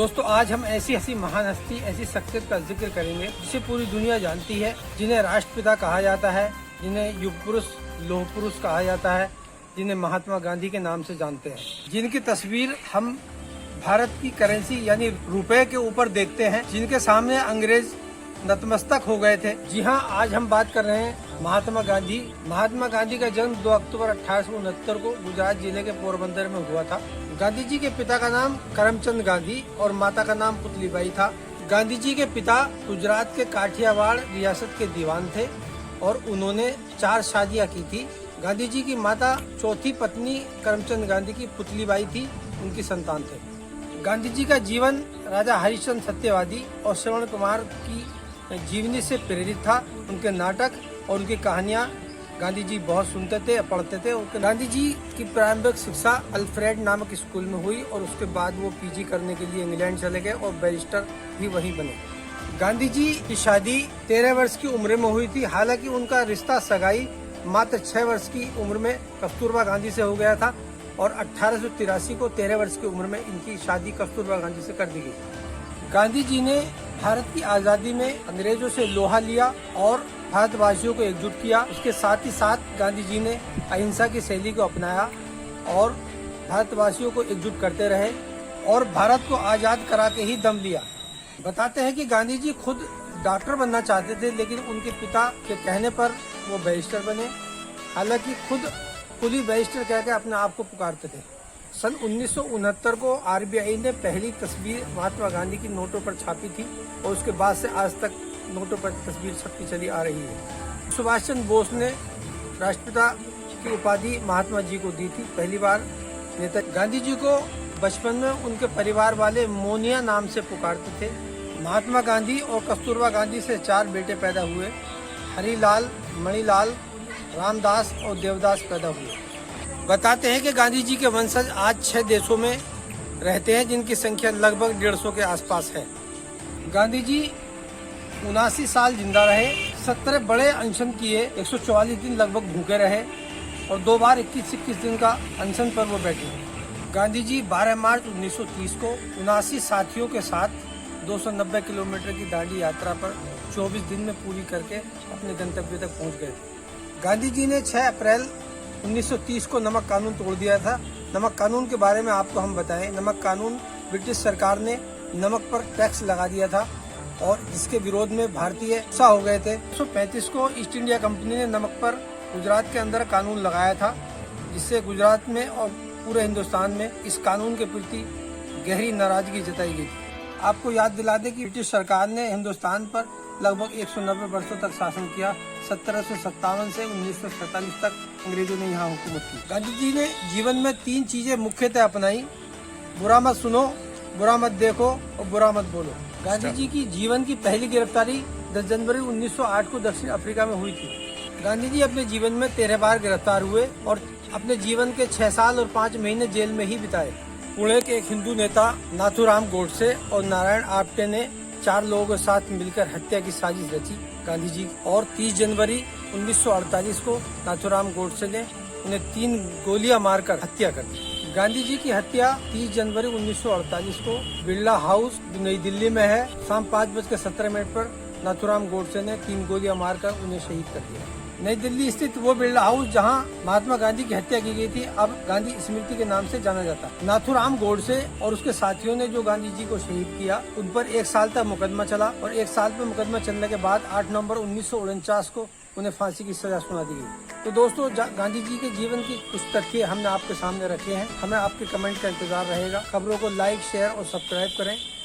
दोस्तों आज हम ऐसी हंसी महान हस्ती, ऐसी शख्सियत का जिक्र करेंगे जिसे पूरी दुनिया जानती है, जिन्हें राष्ट्रपिता कहा जाता है, जिन्हें युग पुरुष, लौह पुरुष कहा जाता है, जिन्हें महात्मा गांधी के नाम से जानते हैं, जिनकी तस्वीर हम भारत की करेंसी यानी रुपए के ऊपर देखते हैं, जिनके सामने अंग्रेज नतमस्तक हो गए थे। जी हाँ, आज हम बात कर रहे हैं महात्मा गांधी। महात्मा गांधी का जन्म 2 अक्टूबर 1869 को गुजरात जिले के पोरबंदर में हुआ था। गांधी जी के पिता का नाम करमचंद गांधी और माता का नाम पुतलीबाई था। गांधी जी के पिता गुजरात के काठियावाड़ रियासत के दीवान थे और उन्होंने 4 शादियां की थी। गांधी जी की माता चौथी पत्नी करमचंद गांधी की पुतलीबाई थी, उनकी संतान थे। गांधी जी का जीवन राजा हरिश्चंद्र सत्यवादी और श्रवण कुमार की जीवनी से प्रेरित था। उनके नाटक और उनकी कहानियां गांधी जी बहुत सुनते थे, पढ़ते थे। गांधी जी की प्रारंभिक शिक्षा अल्फ्रेड नामक स्कूल में हुई और उसके बाद वो पीजी करने के लिए इंग्लैंड चले गए और बैरिस्टर भी वहीं बने। गांधी जी की शादी 13 वर्ष की उम्र में हुई थी। हालांकि उनका रिश्ता सगाई मात्र 6 वर्ष की उम्र में कस्तूरबा गांधी से हो गया था और 1883 को 13 वर्ष की उम्र में इनकी शादी कस्तूरबा गांधी से कर दी गई। गांधी जी ने भारत की आजादी में अंग्रेजों से लोहा लिया और भारतवासियों को एकजुट किया। उसके साथ ही साथ गांधी जी ने अहिंसा की शैली को अपनाया और भारतवासियों को एकजुट करते रहे और भारत को आजाद करा के ही दम लिया। बताते हैं कि गांधी जी खुद डॉक्टर बनना चाहते थे, लेकिन उनके पिता के कहने पर वो बैरिस्टर बने। हालांकि खुद ही बैरिस्टर कहकर अपने आप को पुकारते थे। सन 1969 को आरबीआई ने पहली तस्वीर महात्मा गांधी की नोटों पर छापी थी और उसके बाद से आज तक नोटों पर तस्वीर छपती चली आ रही है। सुभाष चंद्र बोस ने राष्ट्रपिता की उपाधि महात्मा जी को दी थी पहली बार। नेता गांधी जी को बचपन में उनके परिवार वाले मोनिया नाम से पुकारते थे। महात्मा गांधी और कस्तूरबा गांधी से 4 बेटे पैदा हुए। हरिलाल, मणिलाल, रामदास और देवदास पैदा हुए। बताते हैं कि गांधी जी के वंशज आज 6 देशों में रहते हैं, जिनकी संख्या लगभग 150 के आसपास है। गांधी जी 79 साल जिंदा रहे, 17 बड़े अनशन किए, 144 दिन लगभग भूखे रहे और 2 बार 21-21 दिन का अनशन पर वो बैठे। गांधी जी 12 मार्च 1930 को 79 साथियों के साथ 290 किलोमीटर की दांडी यात्रा पर 24 दिन में पूरी करके अपने गंतव्य तक पहुंच गए थे। गांधी जी ने 6 अप्रैल 1930 को नमक कानून तोड़ दिया था। नमक कानून के बारे में आपको हम बताएं। नमक कानून ब्रिटिश सरकार ने नमक पर टैक्स लगा दिया था और जिसके विरोध में भारतीय गुस्सा हो गए थे। 1935 को ईस्ट इंडिया कंपनी ने नमक पर गुजरात के अंदर कानून लगाया था, जिससे गुजरात में और पूरे हिंदुस्तान में इस कानून के प्रति गहरी नाराजगी जताई गई थी। आपको याद दिला दें कि ब्रिटिश सरकार ने हिंदुस्तान पर लगभग 190 वर्षों तक शासन किया। 1757 से 1947 तक अंग्रेजों ने यहाँ हुकूमत की। गांधी जी ने जीवन में 3 चीजें मुख्यतः अपनाई: बुरा मत सुनो, बुरा मत देखो और बुरा मत बोलो। गांधी जी की जीवन की पहली गिरफ्तारी 10 जनवरी 1908 को दक्षिण अफ्रीका में हुई थी। गांधी जी अपने जीवन में 13 बार गिरफ्तार हुए और अपने जीवन के 6 साल और 5 महीने जेल में ही बिताए। पुणे के एक हिंदू नेता नाथूराम गोडसे और नारायण आप्टे ने 4 लोगों के साथ मिलकर हत्या की साजिश रची गांधी जी और 30 जनवरी 1948 को नाथूराम गोडसे ने उन्हें 3 गोलियां मारकर हत्या कर दी। गांधी जी की हत्या 30 जनवरी 1948 को बिरला हाउस जो नई दिल्ली में है, शाम 5:17 पर नाथूराम गोडसे ने 3 गोलियां मारकर उन्हें शहीद कर दिया। नई दिल्ली स्थित वो बिरला हाउस जहां महात्मा गांधी की हत्या की गई थी, अब गांधी स्मृति के नाम से जाना जाता है। नाथूराम गोडसे और उसके साथियों ने जो गांधी जी को शहीद किया, उन पर 1 साल तक मुकदमा चला और 1 साल पर मुकदमा चलने के बाद 8 नवंबर 1949 को उन्हें फांसी की सजा सुना दी गई। तो दोस्तों, गांधी जी के जीवन की कुछ तथ्य हमने आपके सामने रखे हैं। हमें आपके कमेंट का इंतजार रहेगा। खबरों को लाइक, शेयर और सब्सक्राइब करें।